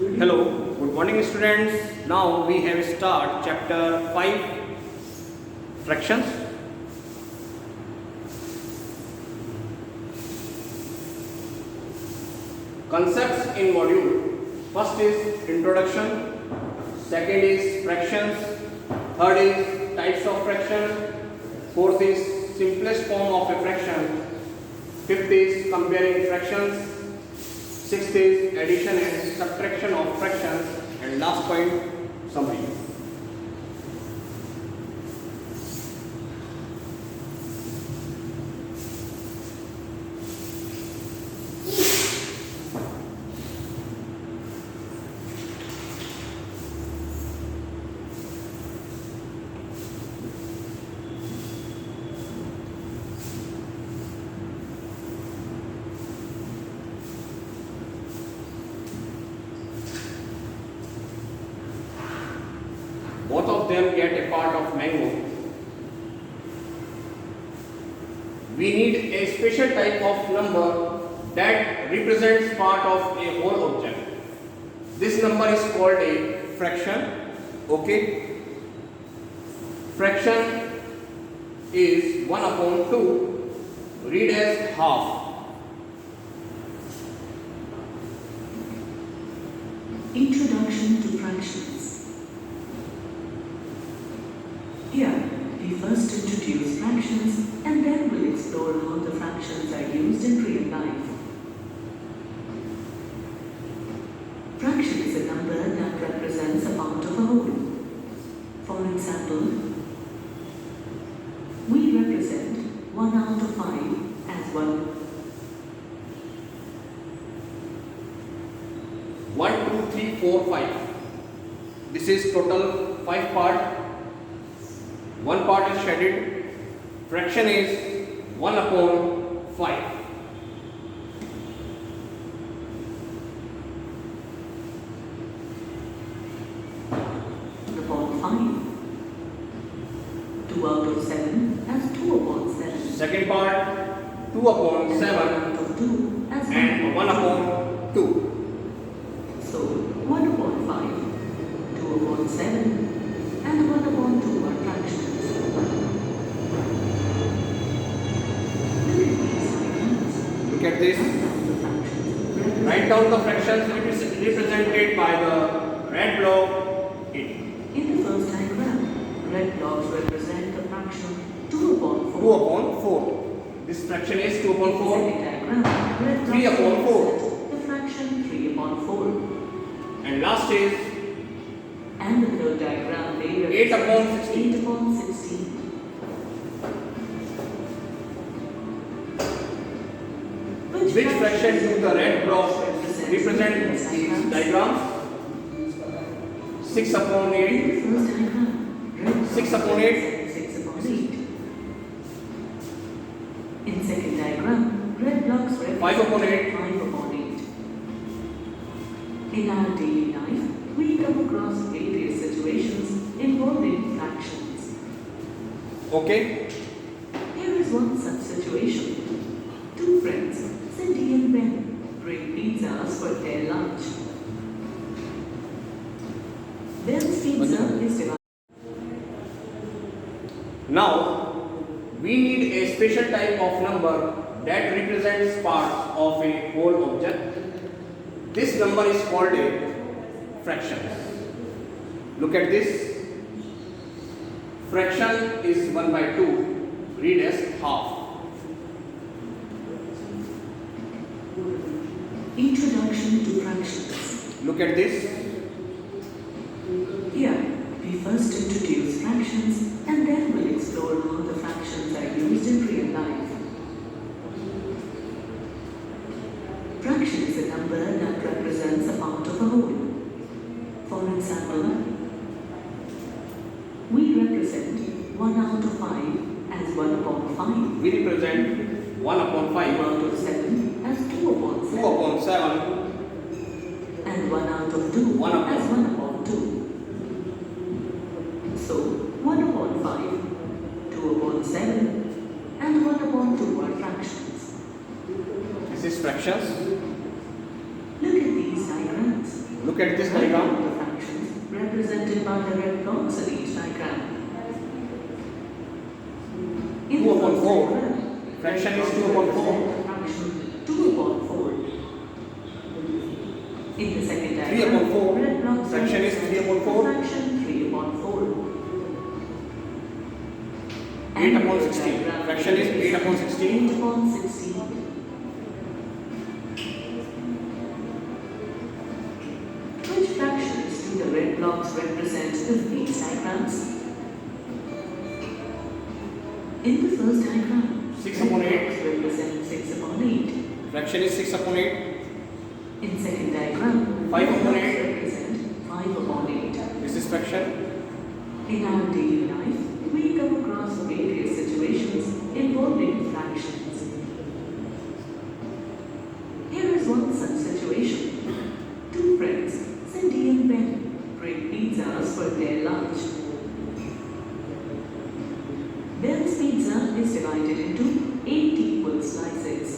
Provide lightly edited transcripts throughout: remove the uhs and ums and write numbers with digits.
Hello, good morning students. Now we have start chapter 5 fractions. Concepts in module. First is introduction, second is fractions, third is types of fraction, fourth is simplest form of a fraction, fifth is comparing fractions, sixth is addition and subtraction of fractions, and last point, summary. Both of them get a part of mango. We need a special type of number that represents part of a whole object. This number is called a fraction. Okay. Fraction is 1 upon 2. Read as half. Introduction to fractions. Here, we first introduce fractions and then we'll explore how the fractions are used in real life. Fraction is a number that represents a part of a whole. For example, we represent 1 out of 5 as 1. 1, 2, 3, 4, 5. This is total 5 part. One part is shaded. Fraction is 1 upon 5. Upon 5. 2 out of 7 as 2 upon 7. Second part 2 upon 7 Out of 2 as 1 and 1 upon 2. So 1 upon 5, 2 upon 7 and 1 upon 2 are fractions. Look at these fractions. Write down the fractions represented by the red block in. In the first diagram, red blocks represent the fraction 2 upon 4. 2 upon 4. This fraction is 2 upon 4. Second diagram, red 3 blocks upon 4. represent the fraction 3 upon 4. And last is And the third diagram, they 8 upon represent 16. 8 upon 16. Which fraction do the red blocks represent these diagrams? 6 upon 8. First diagram, red 6 upon 8. 6 upon 8. In second diagram, red blocks represent 5 upon 8. 5 upon 8. In our daily life, we come across various situations involving fractions. Okay. Here is one such situation. Two friends, Cindy and Ben, bring pizzas for their lunch. Ben's pizza is divided. Now, we need a special type of number that represents parts of a whole object. This number is called a fraction. Look at this. Fraction is 1 by 2. Read as half. Introduction to fractions. Look at this. Here, we first introduce fractions and then we'll explore how the fractions are used in real life. Fraction is a number that represents a part of a whole. For example, we represent 1 out of 5 as 1 upon 5. We represent 1 upon 2 5, out of 7 as 2 upon 2 7. upon 7, And 1 out of 2 1 upon- as 1 upon 2. So 1 upon 5, 2 upon 7 and 1 upon 2 are fractions. This is fractions. Look at these diagrams. Look at this Write diagram. down the fractions represented by the red blocks in each diagram. In 2 the upon first 4. diagram, Fraction red is blocks 2 upon 4. represent the fraction 2 upon 4. In the second 3 diagram, upon 4. red blocks Fraction is 3 upon represent 4. the fraction 3 upon 4. 8 And upon the 16. diagram Fraction is 8 upon 16. 8 upon 16. Which fractions do the red blocks represent in these diagrams? In the first diagram, 6 red upon 8. blocks represent 6 upon 8. Fraction is 6 upon 8. In second diagram, 5 red upon blocks 8. represent 5 upon 8. This is fraction. In our daily life, we come across various situations involving fractions. Here is one such situation. Two friends, Cindy and Ben, break pizzas for their lunch. Ben's pizza is divided into 8 equal slices.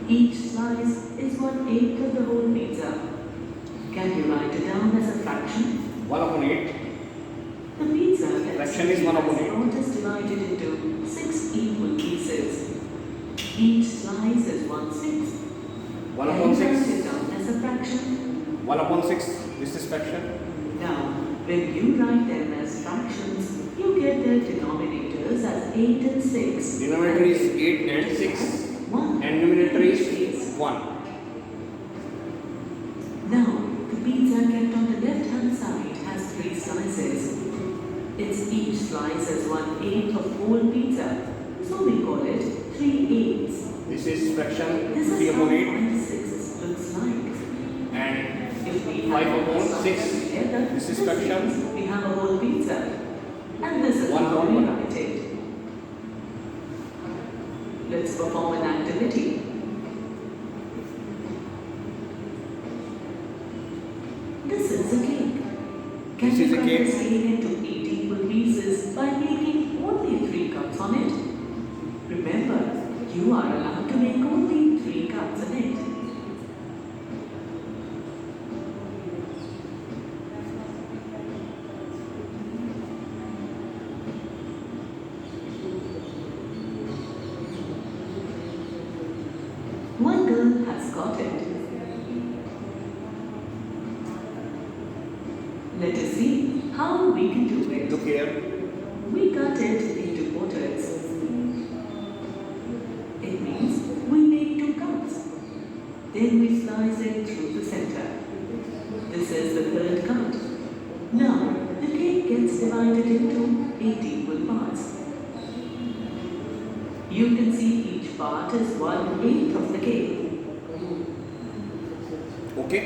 Each slice is 1/8 of the whole pizza. Can you write it down as a fraction? 1 upon 8. The pizza that Fraction is 1 upon 8. brought is divided into 6 equal pieces. Each slice is 1/6. 1 Can upon you 6. write it down as a fraction? 1 upon 6. This is fraction. Now, when you write them as fractions, you get their denominators as 8 and 6. Denominator is 8 and 6. 1. And numerator is 1. Now, the pizza kept on the left-hand side has 3 slices. Its each slice is 1/8 of whole pizza, so we call it 3/8. This is fraction This 3 is how upon 8. 5/6 looks like. And If we 5 have upon all 6. sides together, This is this fraction. means we have a whole pizza. And this is 1 how upon we 1. write it. Let's perform an activity. This is a cake. Can This you is a cut cake. this cake into 8 equal pieces by making only 3 cuts on it? Remember, you are allowed to make only 3 cuts on it. One girl has got it. Let us see how we can do it. look here. We cut it into quarters. It means we make 2 cuts. Then we slice it through the center. This is the third cut. Now, the cake gets divided into 8 equal parts. You can see each part is 1/8 of the cake. Okay.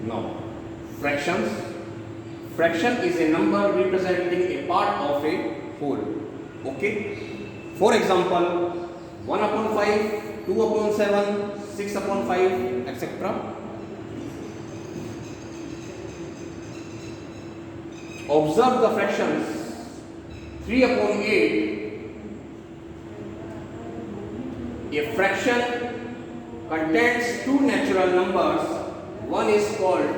Now, fractions. Fraction is a number representing a part of a whole. Okay. For example, 1 upon 5, 2 upon 7, 6 upon 5, etc. Observe the fractions 3 upon 8. A fraction contains 2 natural numbers. One is called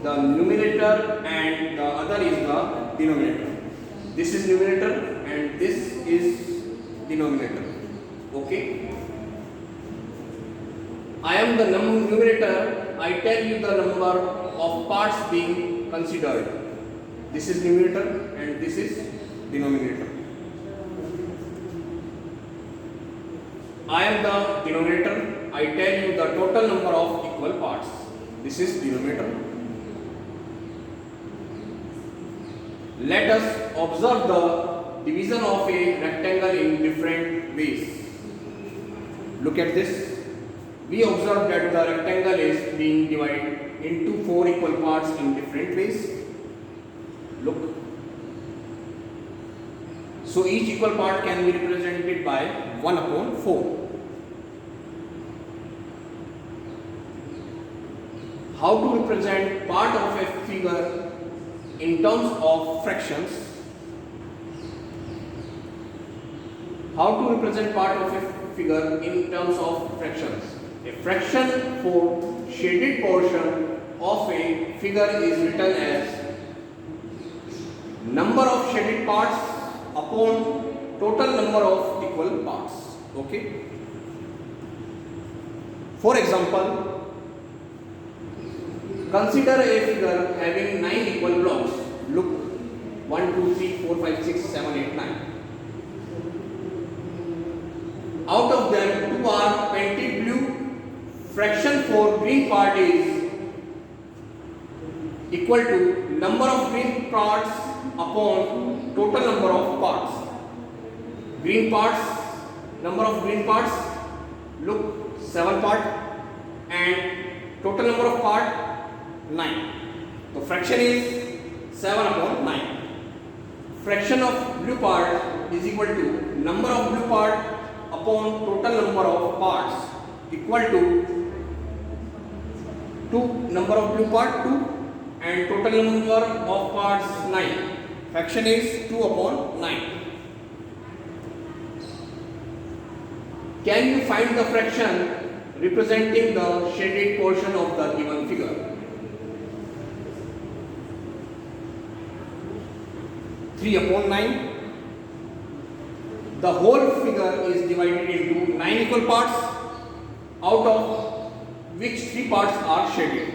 the numerator and the other is the denominator. This is numerator and this is denominator. Okay. I am the numerator. I tell you the number of parts being considered. This is numerator and this is denominator. I am the denominator. I tell you the total number of equal parts. This is denominator. Let us observe the division of a rectangle in different ways. Look at this. We observe that the rectangle is being divided into 4 equal parts in different ways. Look. So each equal part can be represented by 1 upon 4. How to represent part of a figure in terms of fractions? How to represent part of a figure in terms of fractions. A fraction for shaded portion of a figure is written as number of shaded parts upon total number of equal parts. Okay. For example, consider a figure having 9 equal blocks. Look, 1, 2, 3, 4, 5, 6, 7, 8, 9. Out of them, 2 are painted blue. Fraction for green part is equal to number of green parts upon total number of parts. Green parts, number of green parts, look, 7 part, and total number of part 9. The fraction is 7 upon 9. Fraction of blue part is equal to number of blue part upon total number of parts equal to 2 number of blue part 2 and total number of parts 9. Fraction is 2 upon 9. Can you find the fraction representing the shaded portion of the given figure? 3 upon 9. The whole figure is divided into 9 equal parts, out of which 3 parts are shaded.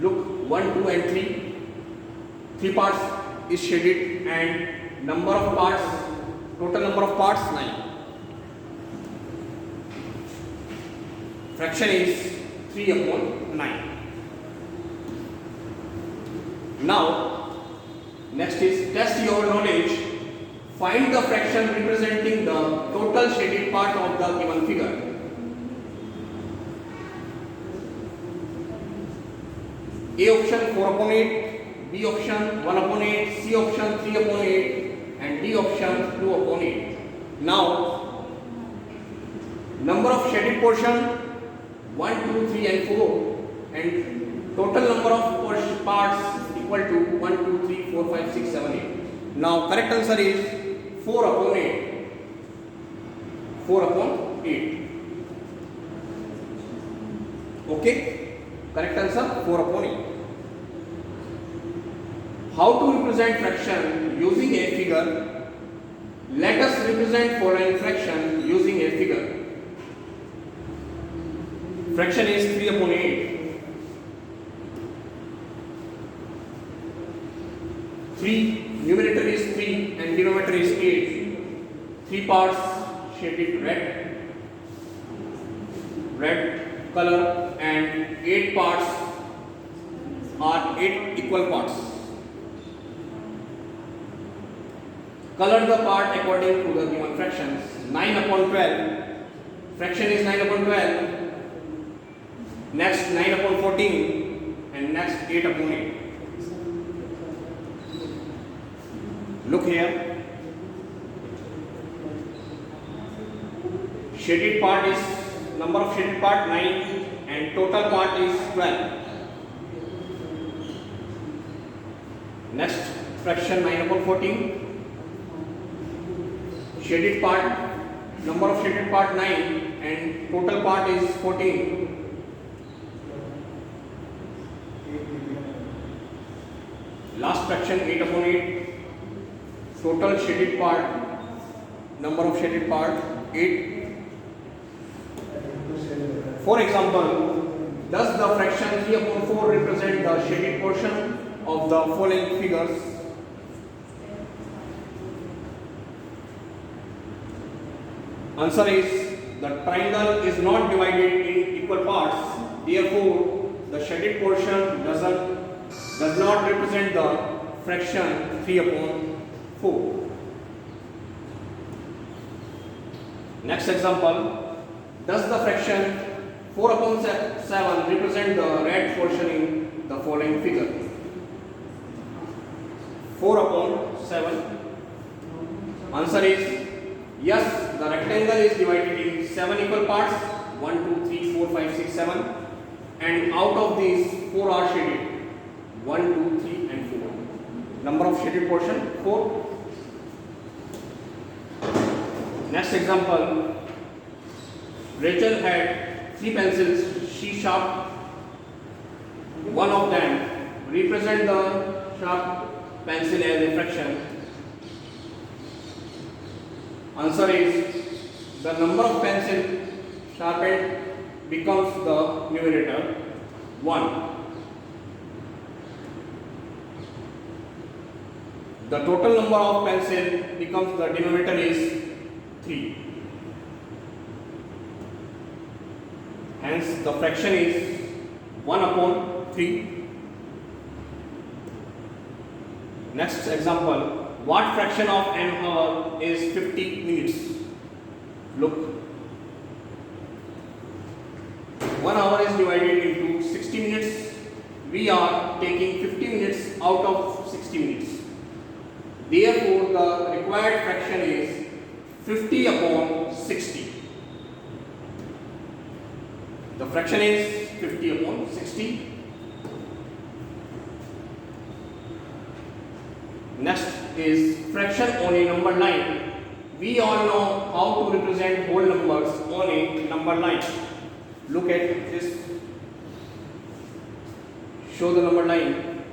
Look, 1, 2 and 3. 3 parts is shaded and number of parts, total number of parts 9. Fraction is 3 upon 9. Now, next is test your knowledge. Find the fraction representing the total shaded part of the given figure. A option 4 upon 8, B option 1 upon 8, C option 3 upon 8 and D option 2 upon 8. Now, number of shaded portion 1, 2, 3 and 4 and total number of parts equal to 1, 2, 3, 4, 5, 6, 7, 8. Now, correct answer is 4 upon 8. 4 upon 8. Okay? Correct answer 4 upon 8. How to represent fraction using a figure? Let us represent following fraction using a figure. Fraction is 3 upon 8. 3, numerator is 3 and denominator is 8. 3 parts shaded red color and 8 parts are 8 equal parts. Color the part according to the given fractions. 9 upon 12. Fraction is 9 upon 12. Next 9 upon 14 and next 8 upon 8. Look here. Shaded part is number of shaded part 9 and total part is 12. Next fraction 9 upon 14. Shaded part, number of shaded part 9 and total part is 14. Last fraction 8 upon 8. Total shaded part, number of shaded part 8. For example, does the fraction 3 upon 4 represent the shaded portion of the following figures? Answer is the triangle is not divided in equal parts. Therefore, the shaded portion does not represent the fraction 3 upon 4. Next example, does the fraction 4 upon 7 represent the red portion in the following figure? 4 upon 7. Answer is yes. The rectangle is divided in 7 equal parts, 1, 2, 3, 4, 5, 6, 7, and out of these 4 are shaded, 1, 2, 3 and 4. Number of shaded portion 4. Next example, Rachel had 3 pencils. She sharpened one of them. Represent the sharp pencil as a fraction. Answer is the number of pencils sharpened becomes the numerator 1. The total number of pencils becomes the denominator is 3. Hence the fraction is 1 upon 3. Next example, what fraction of an hour is 50 minutes? Look, 1 hour is divided into 60 minutes. We are taking 50 minutes out of 60 minutes. Therefore, the required fraction is 50 upon 60. The fraction is 50 upon 60. Next is fraction on a number line. We all know how to represent whole numbers on a number line. Look at this. Show the number line.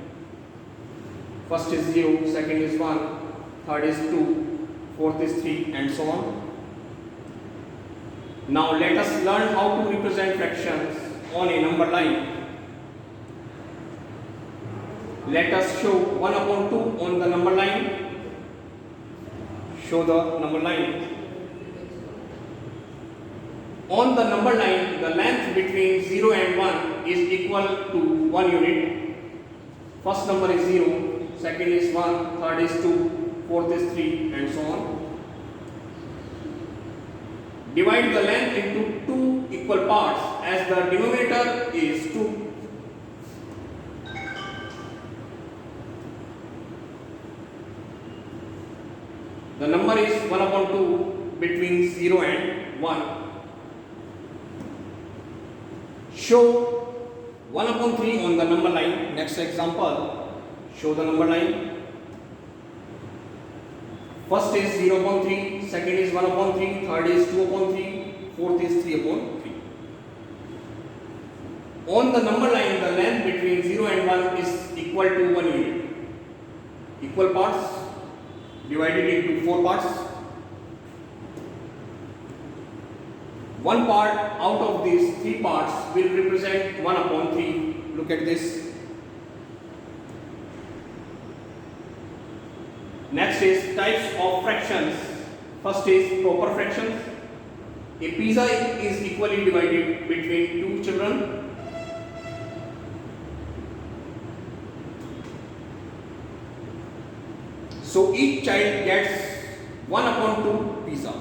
First is 0, second is 1, third is 2, fourth is 3, and so on. Now let us learn how to represent fractions on a number line. Let us show 1 upon 2 on the number line. Show the number line. On the number line, the length between 0 and 1 is equal to 1 unit. First number is 0. Second is 1, third is 2, fourth is 3, and so on. Divide the length into 2 equal parts as the denominator is 2. The number is 1 upon 2 between 0 and 1. Show 1 upon 3 on the number line. Next example. Show the number line. First is 0 upon 3, second is 1 upon 3, third is 2 upon 3, fourth is 3 upon 3. On the number line, the length between 0 and 1 is equal to 1 unit. Equal parts divided into 4 parts. One part out of these 3 parts will represent 1 upon 3. Look at this. Next is types of fractions. First is proper fractions. A pizza is equally divided between 2 children. So each child gets 1 upon 2 pizza.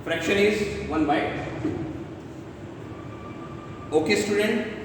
Fraction is 1 by 2. Okay, student.